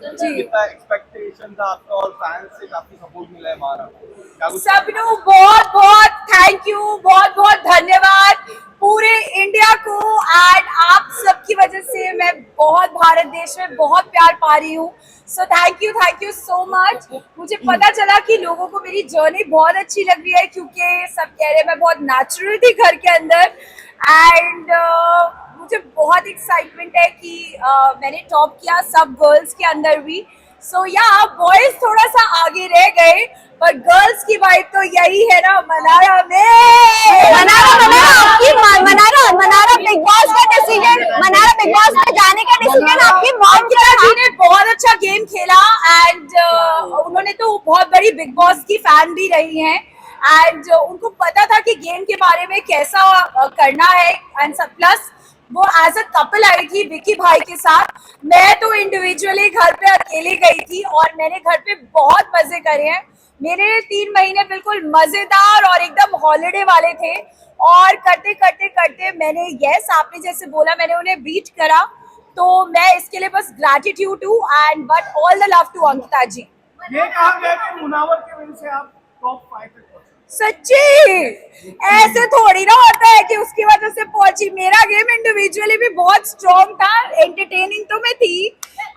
जी expectation था आपका और फैंस से काफी सपोर्ट मिला है हमारा, क्या कुछ सबनू बहुत बहुत थैंक यू, बहुत बहुत धन्यवाद पूरे इंडिया को। एंड आप सबकी वजह से मैं बहुत भारत देश में बहुत प्यार पा रही हूँ। So thank you so much. मुझे पता चला कि लोगों को मेरी जर्नी बहुत अच्छी लग रही है, क्योंकि सब कह रहे हैं मैं बहुत नेचुरल थी घर के अंदर। एंड मुझे बहुत एक्साइटमेंट है कि मैंने टॉप किया सब गर्ल्स के अंदर भी। सो या बॉयज थोड़ा सा आगे रह गए, पर गर्ल्स की वाइब तो यही है ना, मनारा में मनारा बिग बॉस का डिसीजन, मनारा बिग बॉस में जाने का डिसीजन आपकी मॉम की अंकिता जी ने बहुत अच्छा गेम खेला। एंड उन्होंने तो बहुत बड़ी बिग बॉस की फैन भी रही हैं। एंड उनको पता था कि गेम के बारे में कैसा करना है। एंड सब प्लस वो एज अ कपल आई थी विकी भाई के साथ। मैं तो इंडिविजुअली घर पे अकेले गई थी और मैंने घर पे बहुत मजे करे हैं। मेरे 3 महीने बिल्कुल मजेदार और एकदम हॉलिडे वाले थे। और करते करते करते मैंने यस आपने जैसे बोला मैंने उन्हें बीट करा। तो मैं इसके लिए बस gratitude to and but all the love to Ankita ji. ये कहा गया कि मुनावर की वजह से आप टॉप 5 तक पहुंचे। सच्ची ऐसे थोड़ी ना होता है कि उसकी वजह से पहुंची। मेरा गेम इंडिविजुअली भी बहुत स्ट्रॉन्ग था, एंटरटेनिंग तो मैं थी।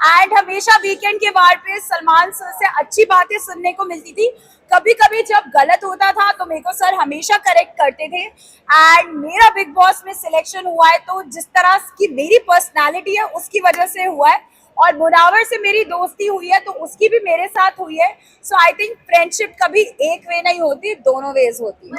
एंड हमेशा वीकेंड के बार पे सलमान सर से अच्छी बातें सुनने को मिलती थी। कभी कभी जब गलत होता था तो मेरे को सर हमेशा करेक्ट करते थे। एंड मेरा बिग बॉस में सिलेक्शन हुआ है तो जिस तरह की मेरी पर्सनालिटी है उसकी वजह से हुआ है। और मुनावर से मेरी दोस्ती हुई है तो उसकी भी मेरे साथ हुई है। सो आई थिंक फ्रेंडशिप कभी एक वे नहीं होती, दोनों वेज होती है।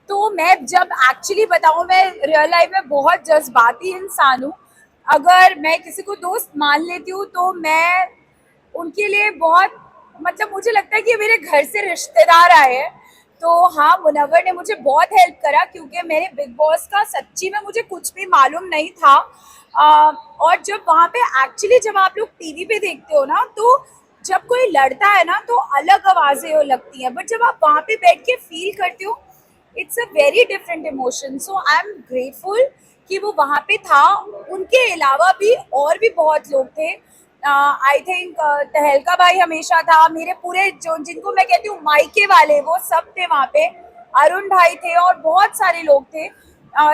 तो मैं जब एक्चुअली बताऊं, मैं रियल लाइफ में बहुत जज्बाती इंसान हूँ। अगर मैं किसी को दोस्त मान लेती हूँ तो मैं उनके लिए बहुत मतलब मुझे लगता है कि मेरे घर से रिश्तेदार आए हैं। तो हाँ, मुनव्वर ने मुझे बहुत हेल्प करा क्योंकि मेरे बिग बॉस का सच्ची में मुझे कुछ भी मालूम नहीं था। और जब वहाँ पे एक्चुअली जब आप लोग टीवी पे देखते हो ना, तो जब कोई लड़ता है ना तो अलग आवाजें लगती हैं, बट जब आप वहाँ पे बैठ के फील करते हो it's a very different emotion. So I am grateful कि वो वहाँ पे था। उनके अलावा भी और भी बहुत लोग थे। आई थिंक तहलका भाई हमेशा था। मेरे पूरे जो जिनको मैं कहती हूँ मायके वाले वो सब थे वहाँ पे। अरुण भाई थे और बहुत सारे लोग थे।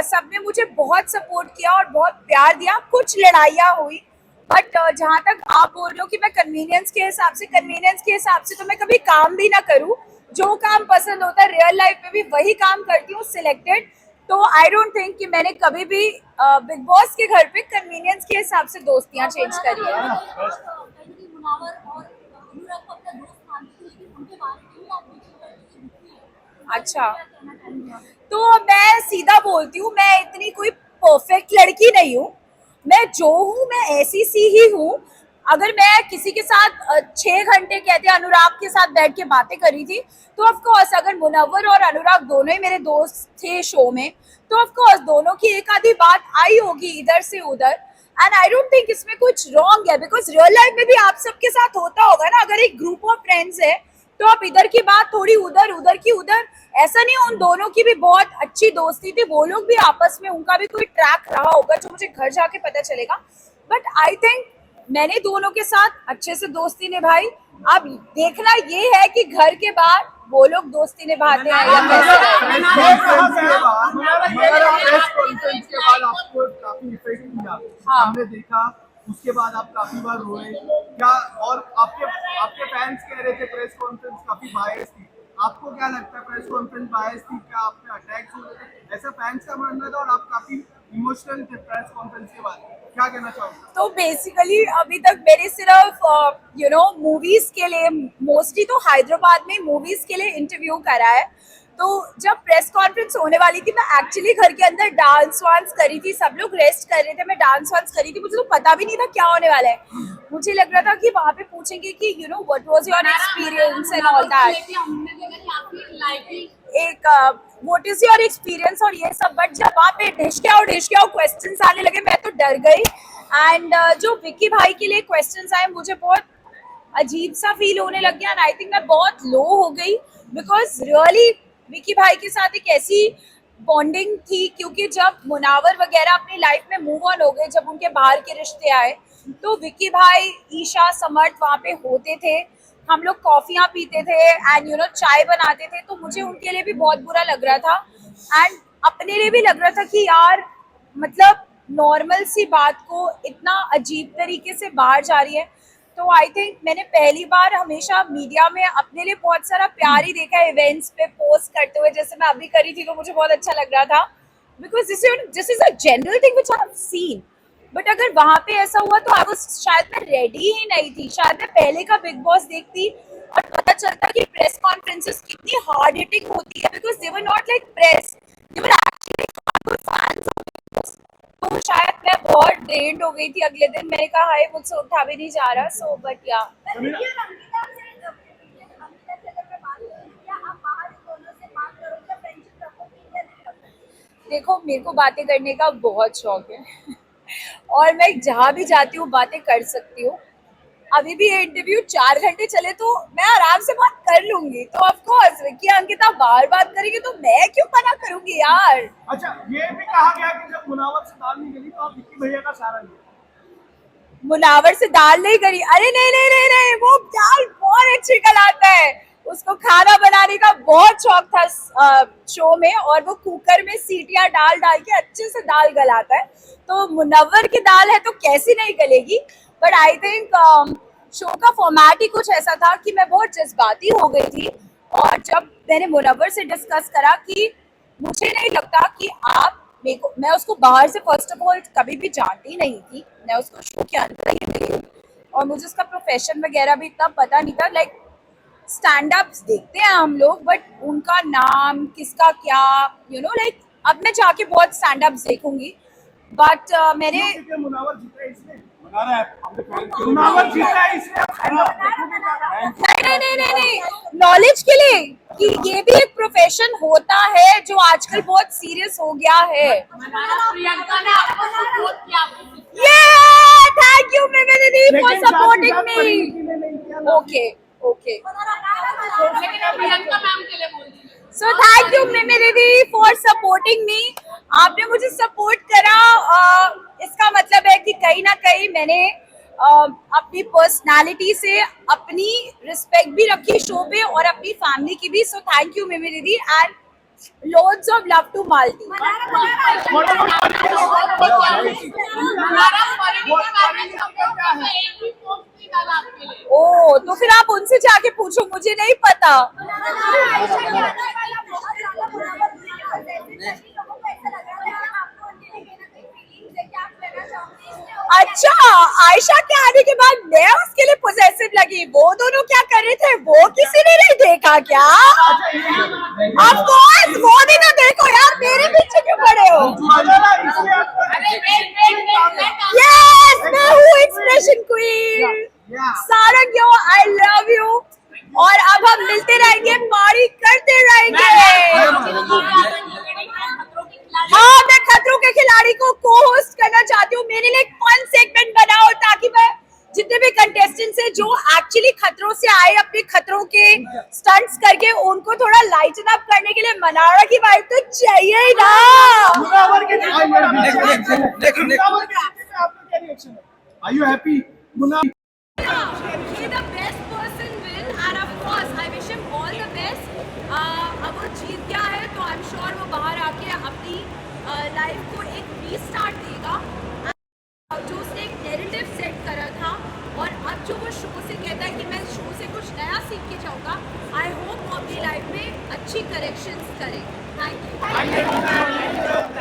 सबने मुझे बहुत सपोर्ट किया और बहुत प्यार दिया। कुछ लड़ाइयाँ हुई, बट जहाँ तक आप बोल रहे हो कि मैं कन्वीनियंस के हिसाब से तो मैं कभी काम भी ना करूँ। जो काम पसंद होता है रियल लाइफ में भी वही काम करती हूँ सिलेक्टेड। तो आई डोंट थिंक कि मैंने कभी भी बिग बॉस के घर पे कन्वीनियंस के हिसाब से दोस्तियां चेंज करी है। अच्छा, तो मैं सीधा बोलती हूँ, मैं इतनी कोई परफेक्ट लड़की नहीं हूँ। मैं जो हूँ मैं ऐसी सी ही हूँ। अगर मैं किसी के साथ 6 घंटे कहते अनुराग के साथ बैठ के बातें करी थी, तो ऑफ कोर्स अगर मुनव्वर और अनुराग दोनों ही मेरे दोस्त थे शो में, तो ऑफ कोर्स दोनों की एक आधी बात आई होगी इधर से उधर। एंड आई डोंट थिंक इसमें कुछ रॉन्ग है, बिकॉज रियल लाइफ में भी आप सबके साथ होता होगा ना। अगर एक ग्रुप ऑफ फ्रेंड्स है तो आप इधर की बात थोड़ी उधर, उधर की उधर। ऐसा नहीं, उन दोनों की भी बहुत अच्छी दोस्ती थी। वो लोग भी आपस में उनका भी कोई ट्रैक रहा होगा जो मुझे घर जाके पता चलेगा। बट आई थिंक मैंने दोनों के साथ अच्छे से दोस्ती निभाई। अब देखना ये है कि घर के बाहर वो लोग दोस्ती निभाते हैं या प्रेस कॉन्फ्रेंस के बाद आपको काफी इफेक्ट किया, हाँ। हमने देखा। उसके बाद आप काफी बार रोए क्या, और आपके आपके फैंस कह रहे थे प्रेस कॉन्फ्रेंस काफी बायस थी। आपको क्या लगता है, प्रेस कॉन्फ्रेंस बायस थी क्या? आप पे अटैक्स हुए थे ऐसा फैंस का मानना था और आप काफी इमोशनल थे प्रेस कॉन्फ्रेंस के बाद, क्या कहना चाहोगे? तो बेसिकली अभी तक मैंने सिर्फ मूवीज के लिए, मोस्टली तो हैदराबाद में मूवीज के लिए इंटरव्यू करा है। तो जब प्रेस कॉन्फ्रेंस होने वाली थी, मैं एक्चुअली घर के अंदर डांस वांस करी थी, सब लोग रेस्ट कर रहे थे, मैं डांस वांस करी थी, मुझे तो पता भी नहीं था क्या होने वाला है। मुझे लग रहा था कि वहाँ पे पूछेंगे कि you know what was your experience and all that, एक व्हाट इज योर एक्सपीरियंस और ये सब। बट जब वहाँ पे डिश के आओ क्वेश्चंस आने लगे, मैं तो डर गई। एंड जो विक्की भाई के लिए क्वेश्चंस आए, मुझे बहुत अजीब सा फील होने लग गया। एंड आई थिंक मैं बहुत लो हो गई, बिकॉज रियली विक्की भाई के साथ एक ऐसी बॉन्डिंग थी, क्योंकि जब मुनावर वगैरह अपनी लाइफ में मूव ऑन हो गए, जब उनके बाहर के रिश्ते आए, तो विक्की भाई, ईशा, समर्थ वहाँ पे होते थे, हम लोग कॉफियाँ पीते थे एंड यू नो चाय बनाते थे। तो मुझे उनके लिए भी बहुत बुरा लग रहा था एंड अपने लिए भी लग रहा था कि यार मतलब नॉर्मल सी बात को इतना अजीब तरीके से बाहर जा रही है। तो आई थिंक मैंने पहली बार हमेशा मीडिया में अपने लिए बहुत सारा प्यार ही देखा है, इवेंट्स पे पोस्ट करते हुए, जैसे मैं अभी करी थी, तो मुझे बहुत अच्छा लग रहा था, because this is a general thing which I have seen. But अगर वहां पे ऐसा हुआ तो आई वाज, शायद मैं रेडी ही नहीं थी, शायद मैं पहले का बिग बॉस देखती और पता चलता कि प्रेस कॉन्फ्रेंसेस कितनी हार्ड हिटिंग होती है, because they were not like press, they were actually fans. तो शायद मैं बहुत ड्रेन्ड हो गई थी अगले दिन, मैंने कहा हाय मुझसे उठा भी नहीं जा रहा। सो बट या देखो, मेरे को बातें करने का बहुत शौक है और मैं जहाँ भी जाती हूँ बातें कर सकती हूँ। अभी भी ये इंटरव्यू 4 घंटे चले तो मैं आराम से बात कर लूंगी। तो ऑफ कोर्स विक्की अंकिता बार बात करेंगे तो मैं क्यों मना करूंगी यार। अच्छा, ये भी कहा गया कि जब मुनावर से दाल नहीं गली तो आप विक्की भैया का सहारा लिया। मुनावर से दाल नहीं करी? अरे नहीं नहीं नहीं नहीं, वो दाल बहुत अच्छी गलाता है, उसको खाना बनाने का बहुत शौक था शो में, और वो कुकर में सीटियां डाल डाल के अच्छे से दाल गलाता है। तो मुनव्वर की दाल है तो कैसी नहीं गलेगी। बट आई थिंक शो का फॉर्मेट ही कुछ ऐसा था कि मैं बहुत जज्बाती हो गई थी, और जब मैंने मुनव्वर से डिस्कस करा कि मुझे नहीं लगता कि आप मेरे को, मैं उसको बाहर से फर्स्ट ऑफ ऑल कभी भी जानती नहीं थी, मैं उसको शो के अंदर ही मिली और मुझे उसका प्रोफेशन वगैरह भी इतना पता नहीं था। लाइक स्टैंड अप्स देखते हैं हम लोग, बट उनका नाम किसका क्या, यू नो लाइक अब मैं जाके बहुत स्टैंड अप्स देखूंगी। बट मैंने मुनावर जीता है इसलिए मुनावर जीता है इसलिए नहीं, नॉलेज के लिए कि ये भी एक प्रोफेशन होता है जो आजकल बहुत सीरियस हो गया है। ये थैंक यू मिमी दीदी for supporting me. Okay okay, so thank you मिमी दीदी फॉर सपोर्टिंग मी। आपने मुझे सपोर्ट करा, इसका मतलब है कि कहीं ना कहीं मैंने अपनी पर्सनालिटी से अपनी रिस्पेक्ट भी रखी शो पे और अपनी फैमिली की भी। सो थैंक यू मिमी दीदी and loads of love to Malti. ओ तो फिर आप उनसे जाके पूछो, मुझे नहीं पता। अच्छा, आयशा के आने के बाद मैं उसके लिए पोजेसिव लगी, वो दोनों क्या कर रहे थे वो किसी ने नहीं देखा क्या? ऑफ कोर्स वो नहीं देखो यार, मेरे पीछे क्यों पड़े हो? यस, मैं हूँ expression queen Sarang, yo I love you. और अब हम मिलते रहेंगे, पार्टी करते रहेंगे। हाँ, मैं खतरों के खिलाड़ी को को होस्ट करना चाहती हूँ। मेरे लिए एक फन सेगमेंट बनाओ ताकि मैं जितने भी कंटेस्टेंट्स हैं जो एक्चुअली खतरों से आए अपने खतरों के स्टंट्स करके, उनको थोड़ा लाइटन अप करने के लिए मनाड़ा की वाइब तो चाहिए ही ना। Are you happy? He the best person will, and of course I wish him all the best. अब वो जीत गया है तो आई एम श्योर वो बाहर आके अपनी लाइफ को एक रीस्टार्ट देगा, जो उसने एक नैरेटिव सेट करा था। और अब जो वो शो से कहता है कि मैं शो से कुछ नया सीख के जाऊंगा, आई होप वो अपनी लाइफ में अच्छी करेक्शंस करे। Thank you.